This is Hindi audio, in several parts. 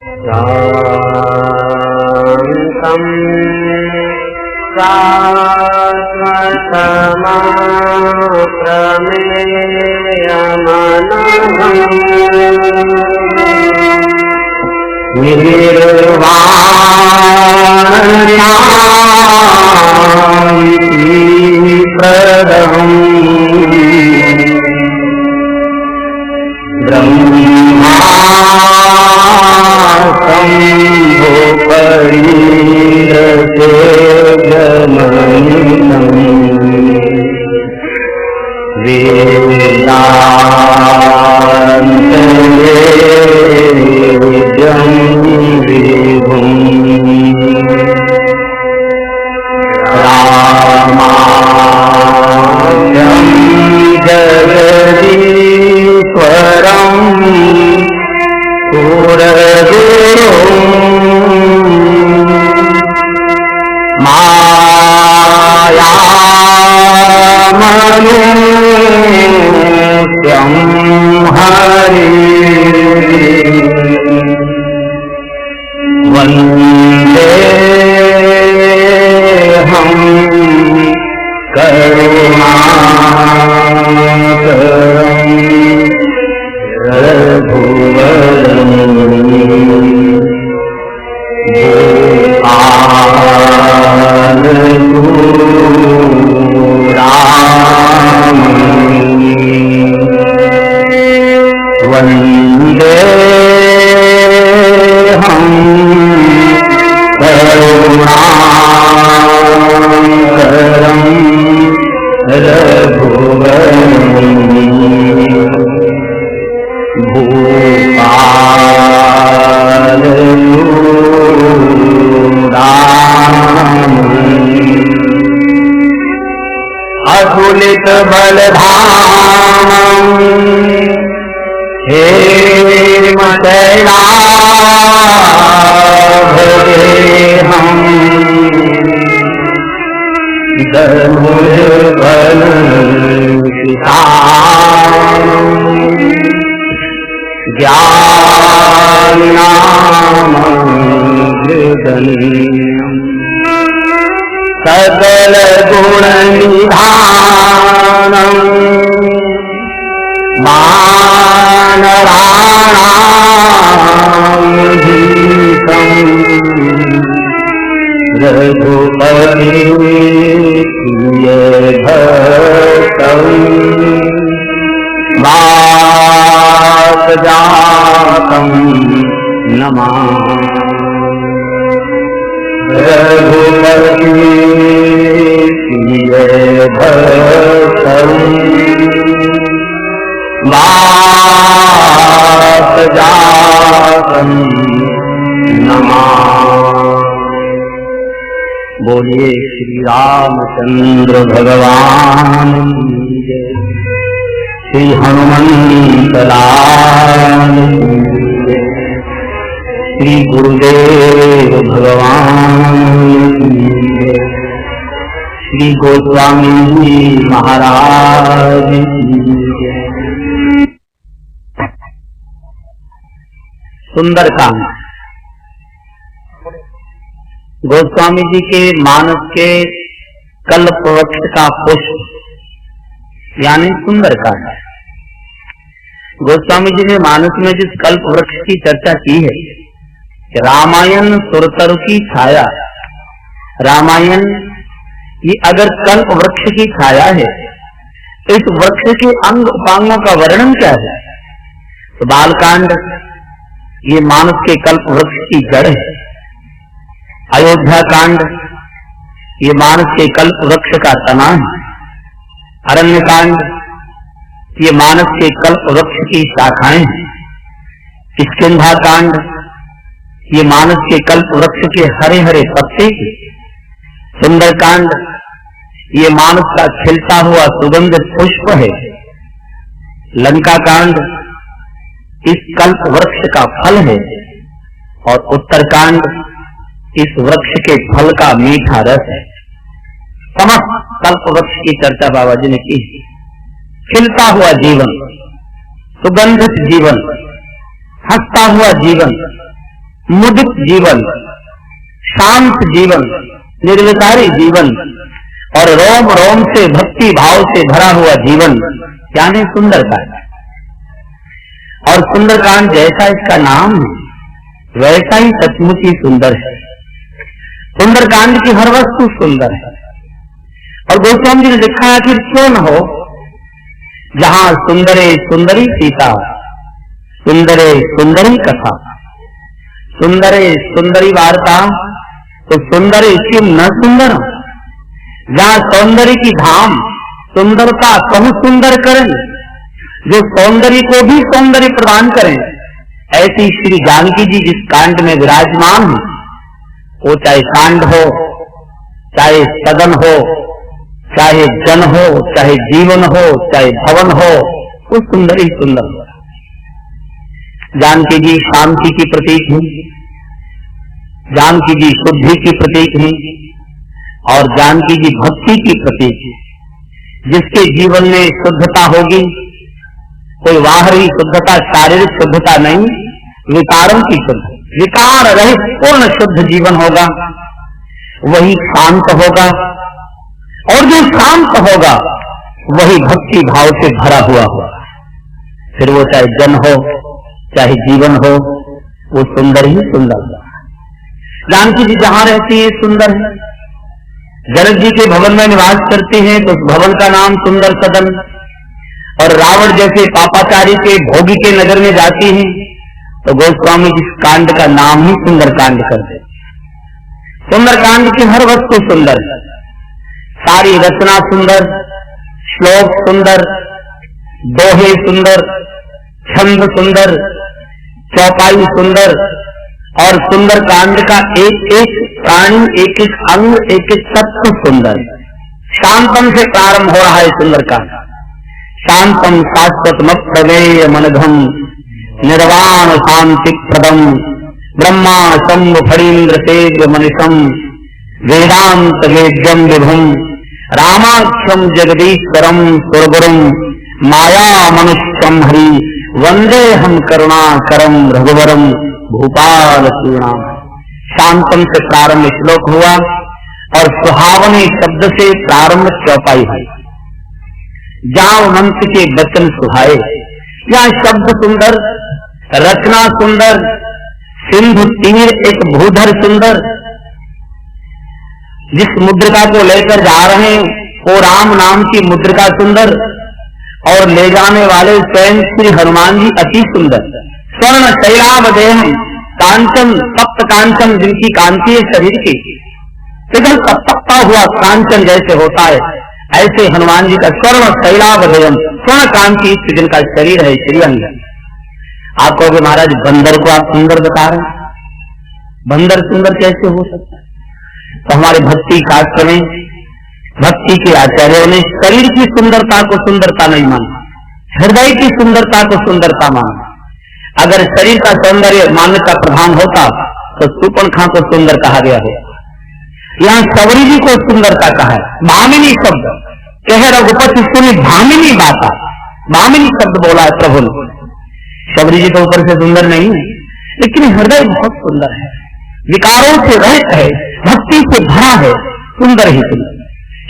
शान्तं शाश्वतमप्रमेयमनघम् निर्वाणशान्तिप्रदम् ब्रह्माशम्भुपरीरसेव्यमनितम् वेदान्तवेद्यं विभुम् रामाख्यं जगदीश्वरं पुरगुरुं मायामनुष्यं हरिं वन्देऽहं करुणाकरं रघुवरम् वन्देऽहं करुणाकरं रघुवरम् अतुलित बलधामं हेमशैलाभदेहं धनुर्धरशिखामणिं ज्ञानामृतम् सकल गुण निधानम् वानराणामधीशम् रघुपति प्रियभक्तम् वासजातं नमामि रघुपति प्रियभक्तम् वासजातं नमामि। बोलिए श्री रामचंद्र भगवान की जय। श्री हनुमंत लाल की जय। श्री गुरुदेव भगवान की जय। श्री गोस्वामी जी महाराज की जय। सुंदरकांड गोस्वामी जी के मानस के कल्प वृक्ष का पुष्प यानी सुंदरकांड। गोस्वामी जी ने मानस में जिस कल्प वृक्ष की चर्चा की है कि रामायण सुरतरु की छाया, रामायण ये अगर कल्प वृक्ष की छाया है, इस वृक्ष के अंग उपांगों का वर्णन क्या है? तो बालकांड ये मानस के कल्प वृक्ष की जड़ है। अयोध्या कांड ये मानस के कल्प वृक्ष का तना है। अरण्य कांड ये मानस के कल्प वृक्ष की शाखाएं हैं। किष्किंधा कांड ये मानस के कल्प वृक्ष के हरे हरे पत्ते हैं। सुंदरकांड ये मानस का खिलता हुआ सुगंधित पुष्प है। लंका कांड इस कल्प वृक्ष का फल है और उत्तरकांड इस वृक्ष के फल का मीठा रस है। समस्त कल्प वृक्ष की चर्चा बाबा जी ने की। खिलता हुआ जीवन, सुगंधित जीवन, हंसता हुआ जीवन, मुदित जीवन, शांत जीवन, निर्विकारी जीवन और रोम रोम से भक्ति भाव से भरा हुआ जीवन, यानी सुंदरकांड। और सुंदरकांड जैसा इसका नाम है वैसा ही सचमुच ही सुंदर है। सुंदरकांड की हर वस्तु सुंदर है। और गोस्वामी जी ने लिखा है कि क्यों न हो, जहां सुंदरे सुंदरी सीता, सुंदरे सुंदरी कथा, सुंदरे सुंदरी वार्ता, तो सुंदर किम न सुंदर। जहाँ सौंदर्य की धाम, सुंदरता कहूं सुंदर करें, जो सौंदर्य को भी सौंदर्य प्रदान करें, ऐसी श्री जानकी जी जिस कांड में विराजमान है, वो चाहे कांड हो, चाहे सदन हो, चाहे जन हो, चाहे जीवन हो, चाहे भवन हो, वो सुंदर ही सुंदर हो। जानकी जी शांति की प्रतीक है, जानकी जी शुद्धि की प्रतीक है और जानकी जी भक्ति की प्रतीक है। जिसके जीवन में शुद्धता होगी, कोई बाहरी शुद्धता, शारीरिक शुद्धता नहीं, विकारों की शुद्ध, विकार रहित पूर्ण शुद्ध जीवन होगा, वही शांत होगा। और जो शांत होगा वही भक्ति भाव से भरा हुआ होगा। फिर वो चाहे जन हो, चाहे जीवन हो, वो सुंदर ही सुंदर होगा। जानकी जी जहां रहती है सुंदर है। जनक जी के भवन में निवास करती हैं तो उस भवन का नाम सुंदर सदन। और रावण जैसे पापाचारी के भोगी के नगर में जाती हैं तो गोस्वामी जी कांड का नाम ही सुंदर कांड कर देते। सुंदर कांड की हर वस्तु सुंदर है, सारी रचना सुंदर, श्लोक सुंदर, दोहे सुंदर, छंद सुंदर, चौपाई सुंदर। और सुंदर कांड का एक एक प्राणी, एक एक अंग, एक एक तत्व सुंदर। शांतम से प्रारंभ हो रहा है सुंदर कांड। शांतम शाश्वतम प्रमेय मनघम निर्वाण शांति प्रदम ब्रह्मा शंभ फणीन्द्र तेज मनिषम वेदांत वेद्यम विभुम रामाक्षम जगदीश्वरम सुरगुरुम माया मनुष्यम हरि वंदे हम करुणाकरम रघुवरम भूपाल श्रीराम। शांतम से प्रारंभ श्लोक हुआ और सुहावने शब्द से प्रारंभ चौपाई हुई। जाओ मंत्र के वचन सुहाए, यहाँ शब्द सुंदर, रचना सुंदर, सिंधु तीर एक भूधर सुंदर। जिस मुद्रिका को लेकर जा रहे हैं वो राम नाम की मुद्रिका सुंदर और ले जाने वाले स्वयं श्री हनुमान जी अति सुंदर। स्वर्ण शैलावदेह कांचन सप्त कांचन, जिनकी कांति है शरीर की एकदम तपता हुआ कांचन जैसे होता है, ऐसे हनुमान जी का स्वर्ण शैलावदेयम, स्वर्ण कांति जिनका शरीर है, श्रीअंग। आप कहोगे महाराज बंदर को आप सुंदर बता रहे हैं, बंदर सुंदर कैसे हो सकता है? तो हमारे भक्ति शास्त्र में भक्ति के आचार्यों ने शरीर की सुंदरता को सुंदरता नहीं माना, हृदय की सुंदरता को सुंदरता माना। अगर शरीर का सौंदर्य मान्यता प्रधान होता तो शूर्पणखा को सुंदर कहा गया है। यहाँ शबरी जी को सुंदरता कहा है। भामिनी शब्द कह रघुपति सुनी भामिनी बाता, भामिनी शब्द बोला है प्रभु ने। शबरी जी तो ऊपर से सुंदर नहीं है, लेकिन हृदय बहुत सुंदर है, विकारों से रहित है, भक्ति से भरा है, सुंदर ही सुंदर।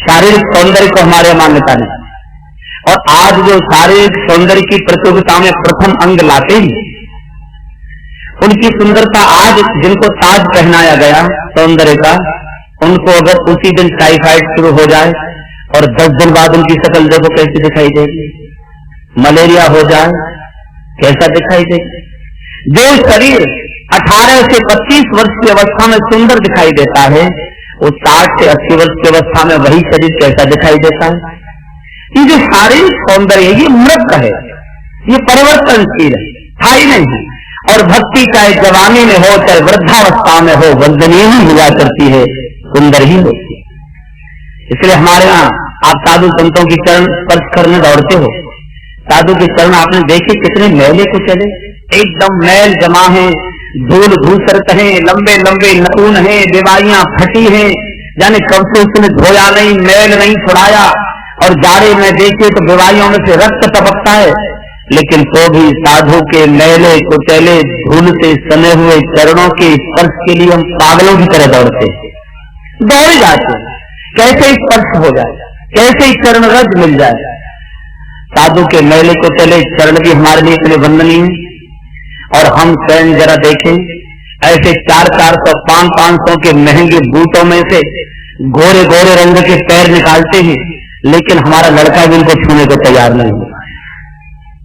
शारीरिक सौंदर्य को हमारे मान्यता नहीं। और आज जो शारीरिक सौंदर्य की प्रतियोगिता में प्रथम अंग लाते हैं, उनकी सुंदरता आज जिनको ताज पहनाया गया सौंदर्य का, उनको अगर उसी दिन टाइफाइड शुरू हो जाए और 10 दिन बाद उनकी शक्ल देखो कैसी दिखाई देगी, मलेरिया हो जाए कैसा दिखाई देगी। जो शरीर 18 से 25 वर्ष की अवस्था में सुंदर दिखाई देता है, वो 60 से 80 वर्ष की अवस्था में वही शरीर कैसा दिखाई देता है। ये जो शारीरिक सौंदर्य है ये मृत है, ये परिवर्तनशील है, स्थायी नहीं है। और भक्ति चाहे जवानी में हो चाहे वृद्धावस्था में हो, वंदनीय ही हुआ करती है, सुंदर ही होती है। इसलिए हमारे यहाँ आप साधु संतों की चरण स्पर्श करने दौड़ते हो, साधु के चरण आपने देखे कितने मैले को चले, एकदम मैल जमा है, धूल धूसरत है, लंबे लंबे नतून है, बेवाइयां फटी हैं, जाने कब से उसने धोया नहीं, मैल नहीं छुड़ाया। और जाड़े में देखे तो बेवाइयों में से रक्त टपकता है, लेकिन तो भी साधु के मैले कुचैले धूल से सने हुए चरणों के स्पर्श के लिए हम पागलों की तरह दौड़ते दौड़ जाते, कैसे स्पर्श हो जाए, कैसे चरण रज मिल जाए। साधु के मैले कुचैले चरण भी हमारे लिए इतने वंदनीय है। और हम स्वयं जरा देखें, ऐसे 400-400 500 के महंगे बूटों में से गोरे गोरे रंग के पैर निकालते हैं, लेकिन हमारा लड़का भी उनको छूने को तैयार नहीं होता,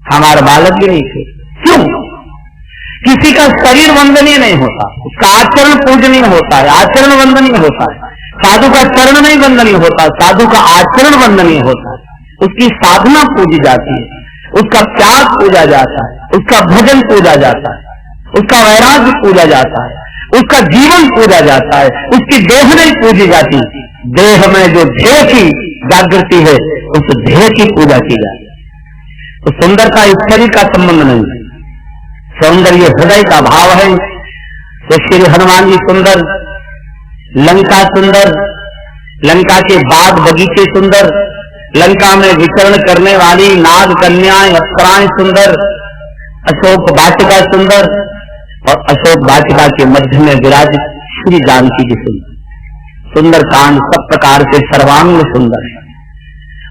हमारा बालक भी नहीं थे। क्यों? किसी का शरीर वंदनीय नहीं होता, उसका आचरण पूजनीय होता है, आचरण वंदनीय होता है। साधु का चरण नहीं वंदनीय होता, साधु का आचरण वंदनीय होता है। उसकी साधना पूजी जाती है, उसका त्याग पूजा जाता है, उसका भजन पूजा जाता है, उसका वैराग्य पूजा जाता है, उसका जीवन पूजा जाता है, उसकी देह नहीं पूजी जाती। देह में जो ध्येय की जागृति है, उस ध्येय की पूजा की जाती है। तो सुंदरता इस शरीर का संबंध नहीं, सौंदर्य हृदय का भाव है। तो श्री हनुमान जी सुंदर, लंका सुंदर, लंका के बाग बगीचे सुंदर, लंका में विचरण करने वाली नाग कन्याएं अप्सराएं सुंदर, अशोक वाटिका सुंदर, और अशोक वाटिका के मध्य में विराजित श्री जानकी जी सुंदर। सुंदर कांड सब प्रकार से सर्वांग सुंदर है।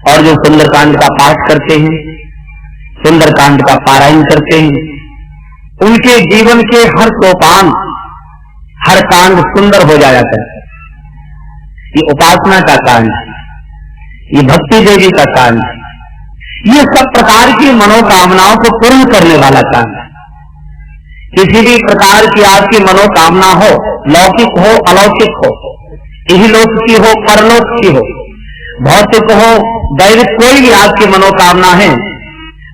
और जो सुंदर कांड का पाठ करते हैं, सुंदर कांड का पारायण करते हैं, उनके जीवन के हर सोपान, हर कांड सुंदर हो जाया करता है। ये उपासना का कांड, ये भक्ति देवी का कांड, ये सब प्रकार की मनोकामनाओं को पूर्ण करने वाला कांड है। किसी भी प्रकार की आपकी मनोकामना हो, लौकिक हो अलौकिक हो, इहलोक की हो परलोक की हो, भौतिक हो दैविक, कोई भी आपकी मनोकामना है,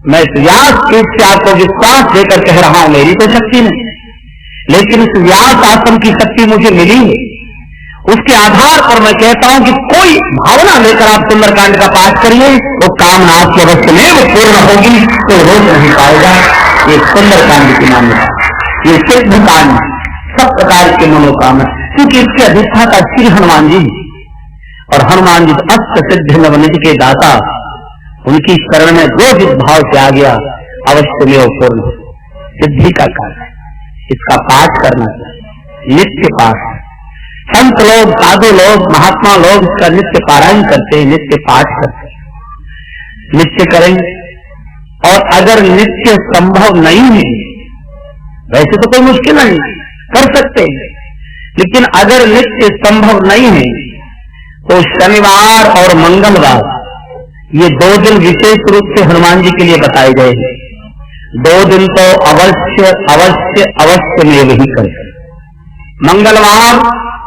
मैं व्यास पीठ से आपको विश्वास देकर कह रहा हूं, मेरी तो शक्ति नहीं, लेकिन इस व्यास आश्रम की शक्ति मुझे मिली है। उसके आधार पर मैं कहता हूं कि कोई भावना लेकर आप सुंदरकांड का पाठ करिए, वो कामना आपके अवश्य में वो पूर्ण होगी, तो रोक नहीं पाएगा। ये सुंदरकांड की मान्यता, ये सिद्ध कांड, सब प्रकार के मनोकामना, क्योंकि इसके अधिष्ठाता श्री हनुमान जी, और हनुमान जी तो अष्ट सिद्ध नवनिधि के दाता, उनकी शरण में जो जिस भाव से आ गया अवश्य में वो पूर्ण सिद्धि का कार्य। इसका पाठ करना चाहिए, नित्य पाठ। संत लोग, साधु लोग, महात्मा लोग इसका नित्य पारायण करते हैं, नित्य पाठ करते हैं, नित्य करेंगे। और अगर नित्य संभव नहीं है, वैसे तो कोई मुश्किल नहीं, कर सकते हैं, लेकिन अगर नित्य संभव नहीं है तो शनिवार और मंगलवार ये 2 दिन विशेष रूप से हनुमान जी के लिए बताए गए हैं। 2 दिन तो अवश्य अवश्य अवश्य में ही करें, मंगलवार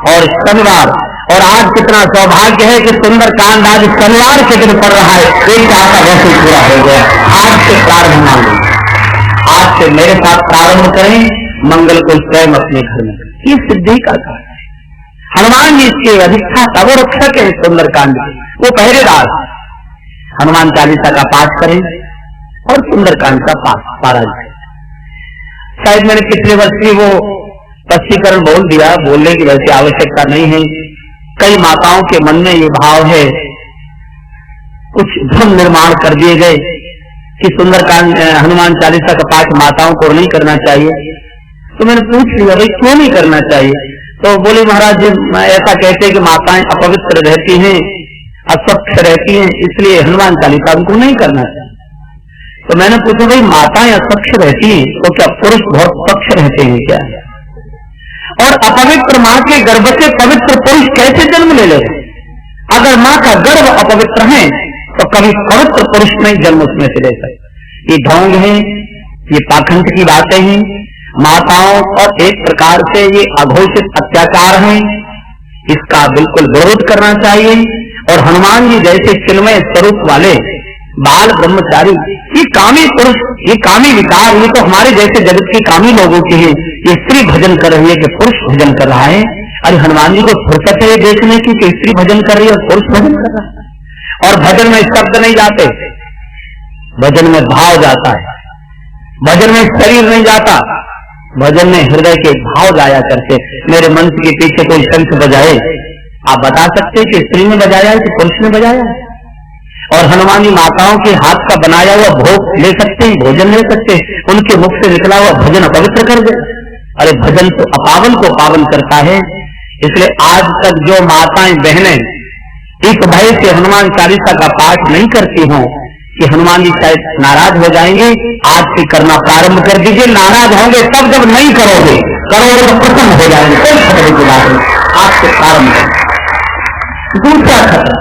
और शनिवार। और आज कितना सौभाग्य है कि सुंदर कांड आज शनिवार के दिन पड़ रहा है, एक आपका वैसे पूरा हो गया। आज से प्रारंभ मांगे, आज से मेरे साथ प्रारंभ करें, मंगल को स्वयं अपने घर में। ये सिद्धि का कार्य हनुमान जी इसके अधिष्ठाता, वो रक्षक है सुंदर कांड के, वो पहरेदार। हनुमान चालीसा का पाठ करें और सुंदर कांड का पारायण करें। शायद मैंने पिछले वर्ष भी वो स्पष्टीकरण बोल दिया, बोलने की वैसे आवश्यकता नहीं है। कई माताओं के मन में ये भाव है, कुछ भ्रम निर्माण कर दिए गए कि सुंदरकांड हनुमान चालीसा का पाठ माताओं को नहीं करना चाहिए। तो मैंने पूछ लिया, भाई क्यों नहीं करना चाहिए? तो बोले महाराज जी ऐसा कहते हैं कि माताएं अपवित्र रहती हैं, अस्वच्छ रहती हैं, इसलिए हनुमान चालीसा उनको नहीं करना चाहिए। तो मैंने पूछा, भाई माताएं अस्वच्छ रहती हैं तो क्या पुरुष बहुत स्वच्छ रहते हैं क्या? और अपवित्र माँ के गर्भ से पवित्र पुरुष कैसे जन्म ले ले? अगर माँ का गर्भ अपवित्र है तो कभी पवित्र पुरुष नहीं जन्म उसमें से ले सकते। ये ढोंग है, ये पाखंड की बातें हैं। माताओं और एक प्रकार से ये अघोषित अत्याचार है, इसका बिल्कुल विरोध करना चाहिए। और हनुमान जी जैसे चिन्मय स्वरूप वाले बाल ब्रह्मचारी, ये कामी पुरुष, ये कामी विकार, ये तो हमारे जैसे जगत के कामी लोगों के हैं। ये स्त्री भजन कर रही है कि पुरुष भजन कर रहा है? अरे हनुमान जी को फुर्सत है देखने की कि स्त्री भजन कर रही है और पुरुष भजन कर रहा है। और भजन में शब्द नहीं जाते, भजन में भाव जाता है, भजन में शरीर नहीं जाता, भजन में हृदय के भाव जाया करते। मेरे मन के पीछे कोई शंख बजाए, आप बता सकते कि स्त्री ने बजाया है कि पुरुष ने बजाया है? और हनुमान जी माताओं के हाथ का बनाया हुआ भोग ले सकते हैं, भोजन ले सकते हैं, उनके मुख से निकला हुआ भजन अपवित्र कर दे। अरे भजन तो अपावन को पावन करता है। इसलिए आज तक जो माताएं बहनें इस भय से हनुमान चालीसा का पाठ नहीं करती हों कि हनुमान जी शायद नाराज हो जाएंगे, आज से करना प्रारंभ कर दीजिए। नाराज होंगे तब जब नहीं करोगे, करोगे तो प्रसन्न हो जाएंगे, कोई खतरे की बात नहीं, आज से प्रारंभ करें। दूसरा खतरा,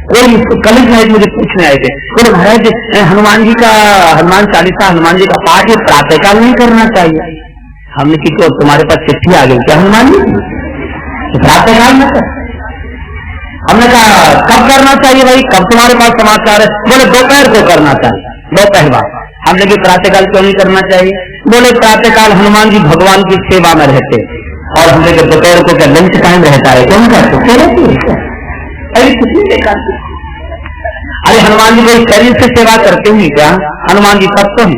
कोई कल में मुझे पूछने आए थे, बोले महाराज हनुमान जी का हनुमान चालीसा हनुमान जी का पाठ ये प्रातःकाल नहीं करना चाहिए। हमने की तो तुम्हारे पास चिट्ठी आ गई क्या हनुमान जी, प्रातःकाल में कर। हमने कहा कब करना चाहिए भाई, कब तुम्हारे पास समाचार है? बोले दोपहर को करना चाहिए, दोपहर बाद। हमने भी प्रातःकाल क्यों नहीं करना चाहिए? बोले प्रातःकाल हनुमान जी भगवान की सेवा में रहते और हमने के दोपहर को क्या लंच टाइम रहता है, क्यों करते? अरे कितनी बेकार। अरे हनुमान जी कोई शरीर से सेवा करते हैं क्या? हनुमान जी तत्व हैं।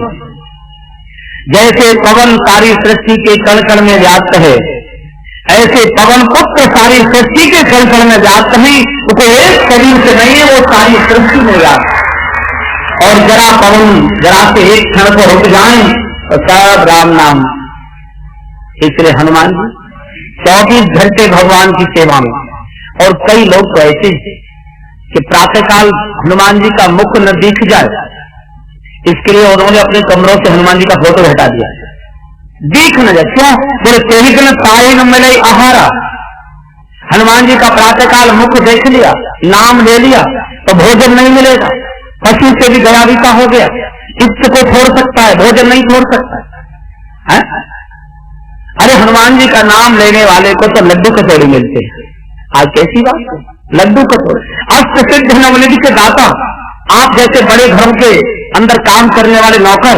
जैसे पवन सारी सृष्टि के कण कण में व्याप्त है, ऐसे पवन पुत्र सारी सृष्टि के कण कण में व्याप्त है। वो कोई एक शरीर से नहीं है, वो सारी सृष्टि में व्याप्त। और जरा से एक क्षण को रुक जाए तो सब राम नाम। इसलिए हनुमान जी 24 घंटे भगवान की सेवा में। और कई लोग तो ऐसे कि प्रातःकाल हनुमान जी का मुख न दिख जाए, इसके लिए उन्होंने अपने कमरों से हनुमान जी का फोटो हटा दिया, दिख न जाए। क्यों? बोले तेरी दिन ताई न मिले आहारा। हनुमान जी का प्रातःकाल मुख देख लिया, नाम ले लिया तो भोजन नहीं मिलेगा। पशु से भी गया हो गया, इष्ट को छोड़ सकता है, भोजन नहीं छोड़ सकता है। अरे हनुमान जी का नाम लेने वाले को तो लड्डू कचौड़ी मिलते हैं। आज कैसी बात है, लड्डू कचौड़ी। अष्ट सिद्ध नवनिधि के दाता, आप जैसे बड़े घरों के अंदर काम करने वाले नौकर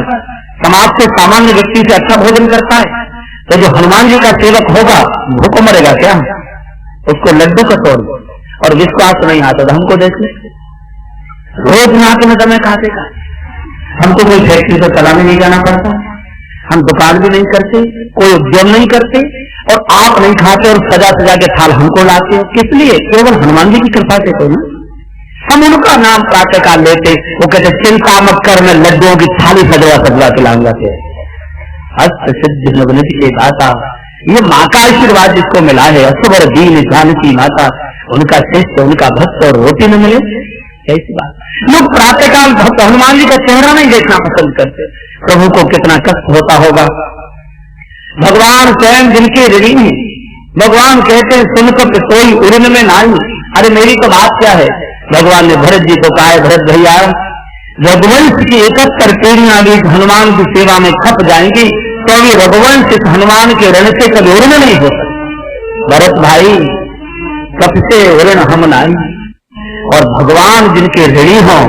समाज के सामान्य व्यक्ति से अच्छा भोजन करता है, तो जो हनुमान जी का सेवक होगा भूख मरेगा क्या? उसको लड्डू कचौड़ी। और विश्वास नहीं आता तो हमको देख ले, रोज नाके में दमे खाते का। हमको कोई फैक्ट्री तो चलाने नहीं जाना पड़ता, हम दुकान भी नहीं करते, कोई उद्यम नहीं करते, और आप नहीं खाते और सजा सजा के थाल हमको लाते हो। किस लिए? केवल हनुमान जी की कृपा से तो ना। हम उनका नाम प्रातःकाल लेते, वो कहते चिंता मत कर, मैं लड्डुओं की थाली सजवा खिलाऊंगा। अष्ट सिद्ध नवनिधि के दाता, ये माँ का आशीर्वाद जिसको मिला है, असबर दीन जानकी माता, उनका शिष्य उनका भक्त और रोटी न मिले, कैसी बात। लोग प्रातःकाल भक्त हनुमान जी का चेहरा नहीं देखना पसंद करते। प्रभु को कितना कष्ट होता होगा। भगवान स्वयं जिनके ऋणी हैं, भगवान कहते हैं सुनकर कोई उड़न में नहीं। अरे मेरी तो बात क्या है, भगवान ने भरत जी को कहा है, भरत भैया रघुवंश की 71 पीढ़ियां भी हनुमान की सेवा में खप जाएंगी, तो ये रघुवंश इस हनुमान के ऋण से कभी उड़न नहीं हो सकता। भरत भाई कब से ऋण हम नहीं। और भगवान जिनके ऋणी हों,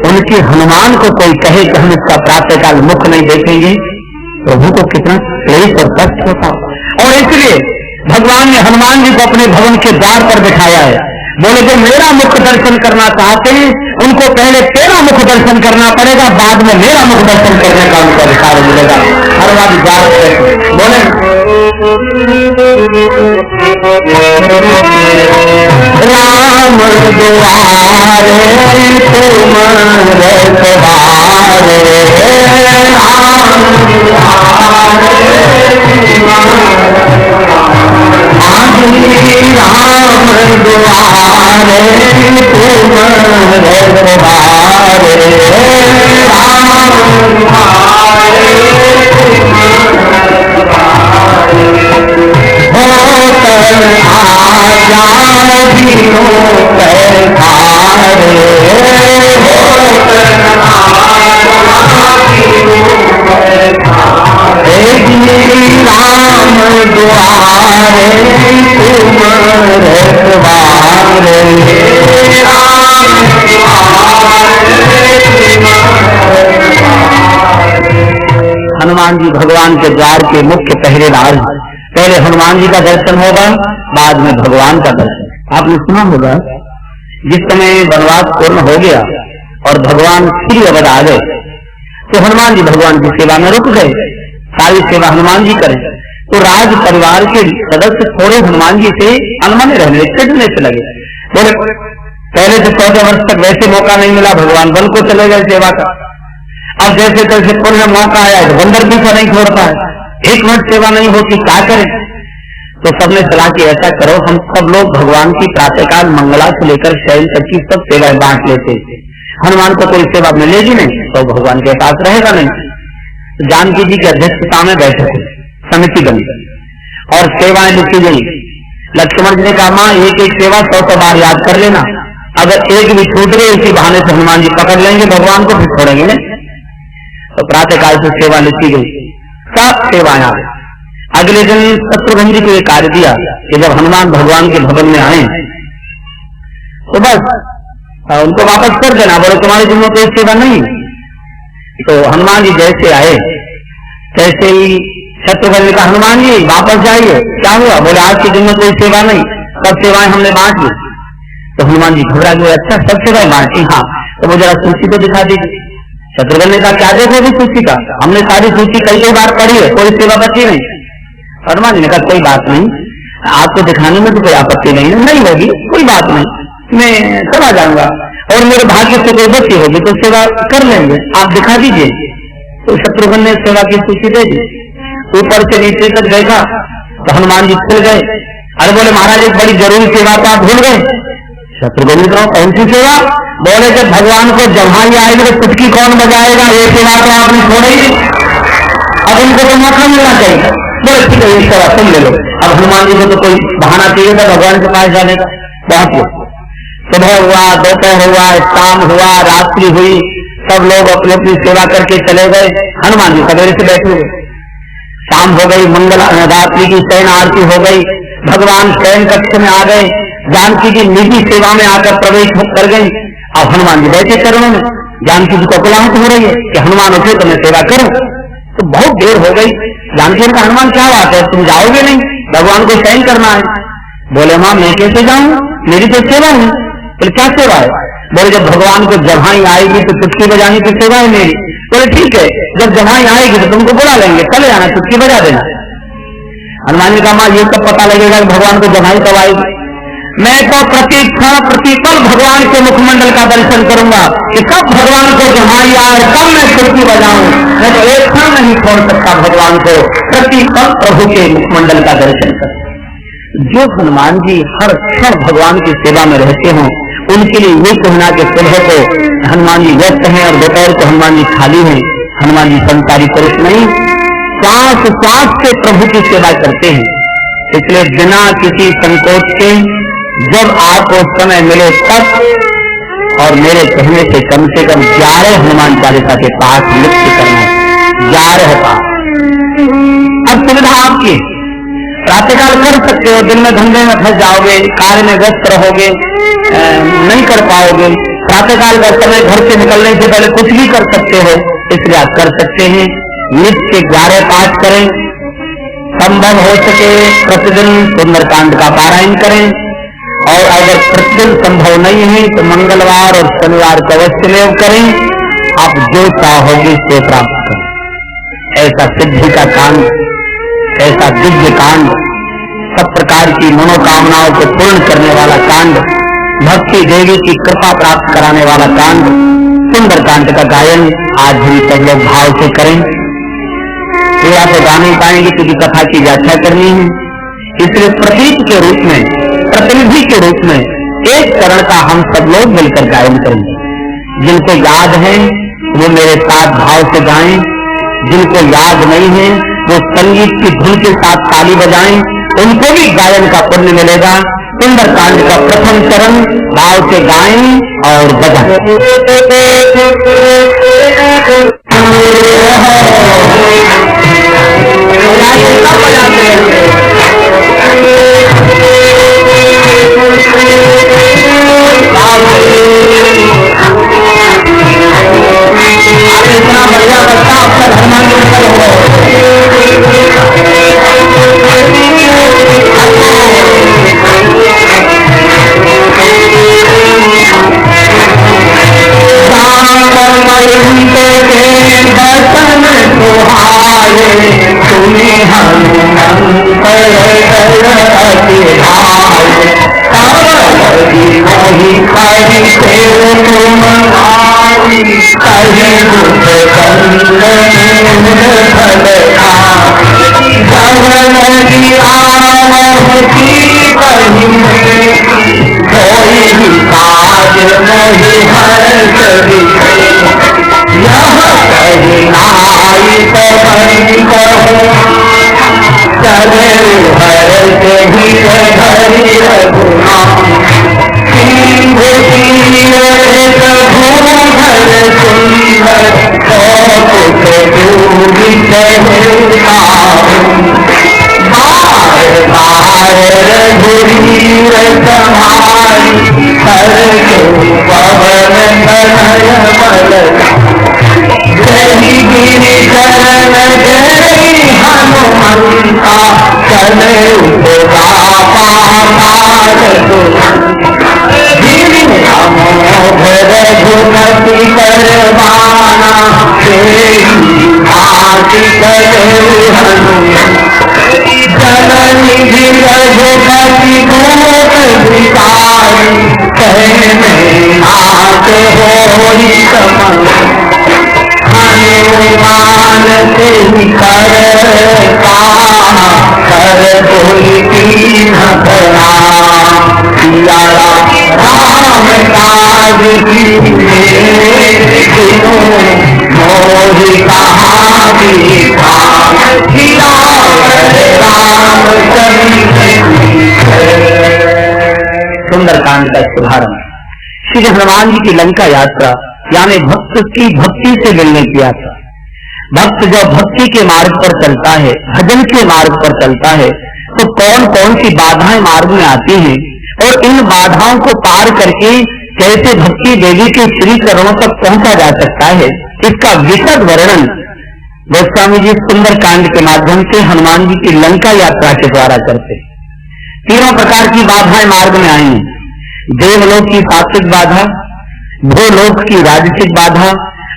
उनके हनुमान को कोई कहे कि हम इसका प्रातःकाल मुख नहीं देखेंगे, प्रभु को कितना क्लेश और कष्ट होता। और इसलिए भगवान ने हनुमान जी को अपने भवन के द्वार पर बिठाया है। बोले जो मेरा मुख दर्शन करना चाहते हैं, उनको पहले तेरा मुख दर्शन करना पड़ेगा, बाद में मेरा मुख दर्शन करने का उनको अधिकार मिलेगा। हनुमान जी बोले राम दुआरे तुम रखवारे, राम दुआरे तुम हनुमान जी भगवान के द्वार के मुख्य पहरेदार। पहले हनुमान जी का दर्शन होगा, बाद में भगवान का दर्शन। आपने सुना होगा जिस समय वनवास पूर्ण हो गया और भगवान श्री अवध आ गए, तो हनुमान जी भगवान की सेवा में रुक गए, सारी सेवा हनुमान जी करें। तो राज परिवार के सदस्य थोड़े हनुमान जी से अनमने रहने चिढ़ने से लगे। बोले पहले तो 14 वर्ष तक वैसे मौका नहीं मिला, भगवान वन को चले गए सेवा का। अब जैसे तैसे पुण्य मौका आया तो बंदर पीछा नहीं छोड़ता है, 1 मिनट सेवा नहीं होती, क्या करें? तो सबने सलाह की ऐसा करो हम सब लोग भगवान की प्रातःकाल मंगला से लेकर शयन तक की सब सेवाएं बांट लेते थे। हनुमान को कोई सेवा मिलेगी नहीं तो भगवान के पास रहेगा नहीं। तो जानकी जी की अध्यक्षता में बैठे थे, समिति बनी और सेवाएं लिखी गई। लक्ष्मण जी ने कहा मां एक एक सेवा 100 बार याद कर लेना, अगर एक भी छूट गई इसी बहाने से हनुमान जी पकड़ लेंगे भगवान को, फिर छोड़ेंगे नहीं। तो प्रातःकाल से सेवा लिखी गई, सब सेवाएं आ गई। अगले दिन शत्रुघ्न जी को एक कार्य दिया कि जब हनुमान भगवान के भवन में आए तो बस उनको वापस कर देना, बोले तुम्हारे दिन में कोई सेवा नहीं। तो हनुमान जी जैसे आए तैसे ही शत्रुघ्न ने कहा हनुमान जी वापस जाइए, क्या हुआ? बोले आज के दिन में कोई सेवा नहीं, सब सेवाएं हमने बांट ली। तो हनुमान जी घबरा गए, अच्छा सब सेवाएं बांटी? हाँ। तो वो जरा सूची तो दिखा दीजिए। शत्रुघ्न ने कहा क्या देखोगे सूची का, हमने सारी सूची कई बार पढ़ी है, कोई सेवा बची नहीं। हनुमान जी ने कहा कोई बात नहीं, आपको दिखाने में तो कोई आपत्ति नहीं होगी, कोई बात नहीं, मैं चला जाऊंगा और मेरे भाग्य से कोई बची होगी तो सेवा कर लेंगे, आप दिखा दीजिए। तो शत्रुघ्न ने सेवा की सूची दे दी, ऊपर से नीचे तक देखा तो हनुमान जी खुल गए। अरे बोले महाराज एक बड़ी जरूरी सेवा तो आप भूल गए। शत्रुघ्न ने कहा कौन सी सेवा? बोले जब भगवान को जम्हाई आएगी तो चुटकी कौन बजाएगा, ये सेवा तो आपने छोड़ी, अब उनको तो मौका मिलना चाहिए। बोले ठीक है ये सेवा तुम ले लो। अब हनुमान जी को तो कोई बहाना चाहिए था भगवान के पास जाने का। बहुत लोग सुबह हुआ, दोपहर हुआ, शाम हुआ, रात्रि हुई, सब लोग अपनी अपनी सेवा करके चले गए। हनुमान जी सवेरे से बैठे हुए, शाम हो गई, मंगल रात्रि की शयन आरती हो गई, भगवान शयन कक्ष में आ गए, जानकी जी निजी सेवा में आकर प्रवेश कर गई। अब हनुमान जी बैठे चरणों में, जानकी जी को बुलाहट हो रही है कि हनुमान उठे तो मैं सेवा करूं। तो बहुत देर हो गई। जानकी का हनुमान क्या बात है, तुम जाओगे नहीं, भगवान को शयन करना है। बोले मां मैं कैसे जाऊं, मेरी तो सेवा है। बोले क्या सेवा है? बोले जब भगवान को जम्हाई आएगी तो चुटकी बजाने की सेवा है मेरी। बोले ठीक है, जब जम्हाई आएगी तो तुमको बुला लेंगे, चले जाना, चुटकी बजा देना। हनुमान जी का मां ये सब पता लगेगा कि भगवान को जम्हाई कब आएगी। मैं तो प्रति क्षण प्रतिपल भगवान के मुखमंडल का दर्शन करूंगा कि कब भगवान को जम्हाई आए तब मैं चुटकी बजाऊं। मैं तो एक क्षण नहीं छोड़ सकता भगवान को, प्रतिपल प्रभु के मुखमंडल का दर्शन कर। जो हनुमान जी हर क्षण भगवान की सेवा में रहते हों उनके लिए ये कहना कि सुबह को हनुमान जी व्यस्त हैं और दोपहर को हनुमान जी खाली हैं। हनुमान जी संसारी पुरुष नहीं, श्वास श्वास से प्रभु की सेवा करते हैं। इसलिए बिना किसी संकोच के जब आपको समय मिले तब और मेरे कहने से कम 11 हनुमान चालीसा के पाठ लिख करना है, 11 पाठ। अब सुविधा आपकी, प्रातःकाल कर सकते हो, दिन में धंधे में फंस जाओगे, कार्य में व्यस्त रहोगे, नहीं कर पाओगे। प्रातःकाल का समय घर से निकलने से पहले कुछ भी कर सकते हो, इसलिए आप कर सकते हैं। नित्य 11 पाठ करें, संभव हो सके प्रतिदिन सुंदरकांड का पारायण करें, और अगर प्रतिदिन संभव नहीं है तो मंगलवार और शनिवार को अवश्य में करें। आप जो चाहोगे से प्राप्त करें। ऐसा सिद्धि का कांड, ऐसा दिव्य कांड, सब प्रकार की मनोकामनाओं को पूर्ण करने वाला कांड, भक्ति देवी की कृपा प्राप्त कराने वाला कांड, सुंदर कांड का गायन आज हम सब लोग भाव से करें। पूरा तो गा नहीं पाएंगे क्योंकि कथा की व्याख्या करनी है, इसलिए प्रतीक के रूप में, प्रतिनिधि के रूप में एक चरण का हम सब लोग मिलकर गायन करेंगे। जिनको याद है वो मेरे साथ भाव से गाएं, जिनको याद नहीं है वो संगीत की धुन के साथ ताली बजाएं, उनको भी गायन का पुण्य मिलेगा। सुंदरकांड का प्रथम चरण भाव से गाएं और बजाएं। इतना बढ़िया बच्चा आपका धर्मांग तुम्हें हनुमंत कही नहीं खरी से तुम आई, कही बुध कंद भलती कही कोई काज नहीं हर्ष यह कही नाई पवन कहो चले हर्ष ही हरि रघुना सिंह भूधर सुंदर दूरी रघुवीर समाई हर पवन तनय बल जय गिरि चरण जय हनुमंता चले रघुमति करवाना आदि जननी रघुपति भूत विकारी कहने नाथ होई समन हनुमान से कर कोई कीन करा राम काज की मोहि कहा सुंदरकांड का शुभारंभ। श्री हनुमान जी की लंका यात्रा यानी भक्त की भक्ति से मिलने की यात्रा। भक्त जब भक्ति के मार्ग पर चलता है, भजन के मार्ग पर चलता है, तो कौन कौन सी बाधाएं मार्ग में आती हैं और इन बाधाओं को पार करके कैसे भक्ति देवी के श्री चरणों तक पहुंचा जा सकता है, इसका विशद वर्णन गोस्वामी जी सुंदर कांड के माध्यम से हनुमान जी की लंका यात्रा के द्वारा करते। तीनों प्रकार की बाधाएं मार्ग में आई। देवलोक की सात्विक बाधा, भूलोक की राजसिक बाधा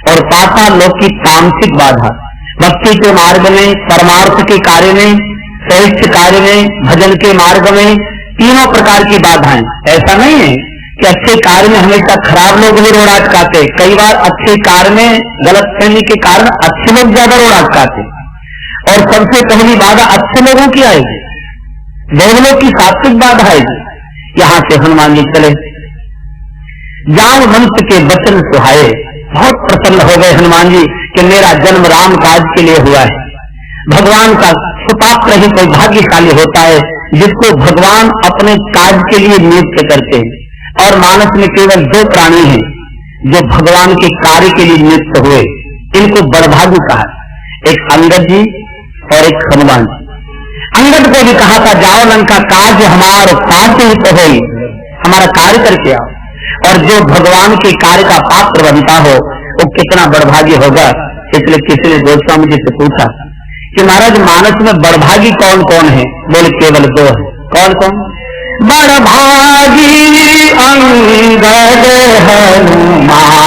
और पाताल लोक की तामसिक बाधा। भक्ति के मार्ग में, परमार्थ के कार्य में, श्रेष्ठ कार्य में, भजन के मार्ग में तीनों प्रकार की बाधाएं। ऐसा नहीं है कि अच्छे कार्य में हमेशा खराब लोग ही रोड अटकाते। कई बार अच्छे कार्य में गलतफहमी के कारण अच्छे लोग ज्यादा रोड अटकाते। और सबसे पहली बाधा अच्छे लोगों की आएगी, देवलोक की सात्विक बाधा आएगी। यहाँ से हनुमान जी चले, जामवंत के वचन सुहाए। बहुत प्रसन्न हो गए हनुमान जी कि मेरा जन्म राम काज के लिए हुआ है। भगवान का सुपात्र ही कोई भाग्यशाली होता है जिसको भगवान अपने काज के लिए नियुक्त करते हैं। और मानस में केवल दो प्राणी हैं जो भगवान के कार्य के लिए नियुक्त हुए, इनको बड़भागी कहा, एक अंगद जी और एक हनुमान जी। अंगद को भी कहा था जाओ लंका काज हमारा काज ही तो हो, हमारा कार्य करके आओ। और जो भगवान के कार्य का पात्र बनता हो वो कितना बड़भागी होगा। इसलिए किसी ने गोस्वामी जी से पूछा कि महाराज मानस में बड़भागी कौन कौन है? बोले केवल दो है। कौन कौन? बड़भागी अंगद हनुमाना,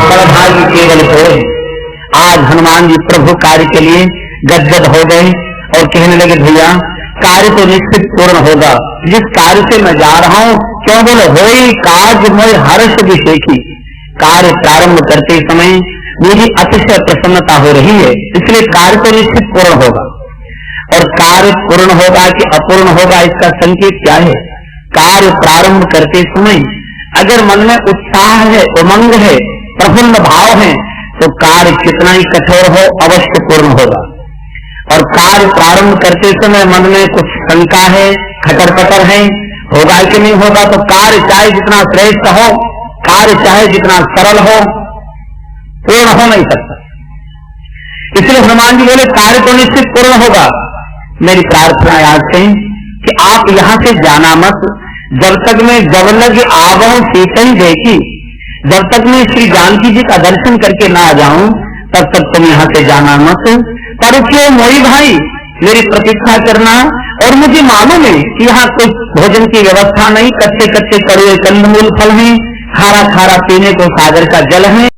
बड़भागी केवल दो। आज हनुमान जी प्रभु कार्य के लिए गदगद हो गए और कहने लगे भैया कार्य तो निश्चित पूर्ण होगा, जिस कार्य से मैं जा रहा हूँ। क्यों? बोले होई काज मैं हर्ष विशेषी। कार्य प्रारंभ करते समय मुझे अतिशय प्रसन्नता हो रही है, इसलिए कार्य तो निश्चित पूर्ण होगा। और कार्य पूर्ण होगा कि अपूर्ण होगा इसका संकेत क्या है? कार्य प्रारंभ करते समय अगर मन में उत्साह है, उमंग है, प्रफुल्ल भाव है, तो कार्य कितना ही कठोर हो अवश्य पूर्ण होगा। और कार्य प्रारंभ करते समय मन में कुछ शंका है, खटर पटर है, होगा कि नहीं होगा, तो कार्य चाहे जितना श्रेष्ठ हो, कार्य चाहे जितना सरल हो, पूर्ण हो नहीं सकता। इसलिए हनुमान जी बोले कार्य तो निश्चित पूर्ण होगा। मेरी प्रार्थना आज से कि आप यहाँ से जाना मत, जब तक मैं जवलग आवों सीते ही देखी, जब तक मैं श्री जानकी जी का दर्शन करके ना जाऊं तब तक तुम यहाँ से जाना मत। पर क्यों मोई भाई, मेरी प्रतीक्षा करना। और मुझे मालूम है कि यहाँ कुछ भोजन की व्यवस्था नहीं, कच्चे कच्चे कड़वे कंदमूल फल हैं, खारा खारा पीने को सागर का जल है।